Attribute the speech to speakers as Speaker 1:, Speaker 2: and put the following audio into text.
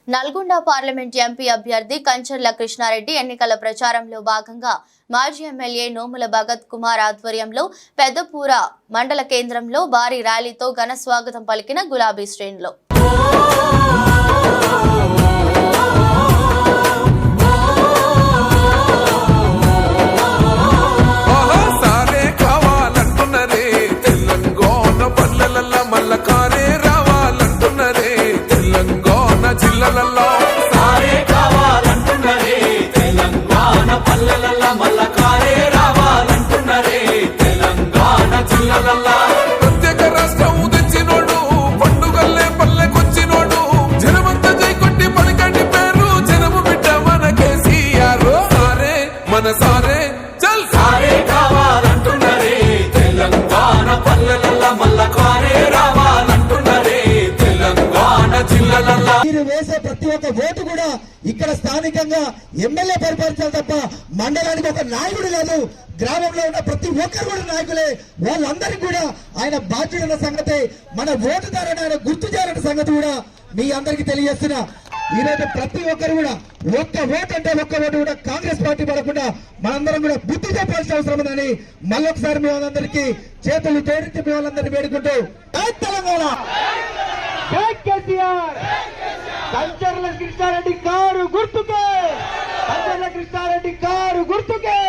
Speaker 1: Nalgonda parliament MP అభ్యర్థి కంచర్ల కృష్ణారెడ్డి ఎన్నికల ప్రచారంలో భాగంగా మాజీ ఎమ్మెల్యే నోముల భగత్ కుమార్ ఆధ్వర్యంలో పెద్దపూర మండల కేంద్రంలో భారీ ర్యాలీతో ఘన స్వాగతం పలికిన గులాబీ శ్రేణులు.
Speaker 2: ప్రత్యేక రాష్ట్రం తెచ్చినోడు పండుగల్లే పల్లెకొచ్చినోడు జనమంతా జై కొట్టి పలికండి పేరు జనము బిడ్డ మన కేసీఆర్ సారే మన సారే చల్ సారే కావాలంటున్నరే తెలంగాణ పల్లెలల్లా మల్ల కారే రావాలంటున్నరే తెలంగాణ జిల్లాలల్లా
Speaker 3: మీరు వేసే ప్రతి ఒక్క ఓటు కూడా ఇక్కడ స్థానికంగా ఎమ్మెల్యే పరిపాలించాలి తప్ప మండలానికి ఒక నాయకుడు లేదు. గ్రామంలో ఉన్న ప్రతి ఒక్కరు కూడా నాయకులే. వాళ్ళందరికీ కూడా ఆయన బాధ్యుడన్న సంగతి, మన ఓటుదారుని ఆయన గుర్తు చేయాలన్న సంగతి కూడా మీ అందరికీ తెలియజేస్తున్నా. ఈరోజు ప్రతి ఒక్కరు కూడా ఒక్క ఓటు అంటే ఒక్క ఓటు కూడా కాంగ్రెస్ పార్టీ పడకుండా మనందరం కూడా బుద్ధి చెప్పాల్సిన అవసరం ఉందని మళ్ళొకసారి మీ వాళ్ళందరికీ చేతులు జోడించి మీ వాళ్ళందరినీ వేడుకుంటూ తెలంగాణ
Speaker 4: కంచర్ల కృష్ణారెడ్డి కారు గుర్తుకే, కంచర్ల కృష్ణారెడ్డి కారు గుర్తుకే.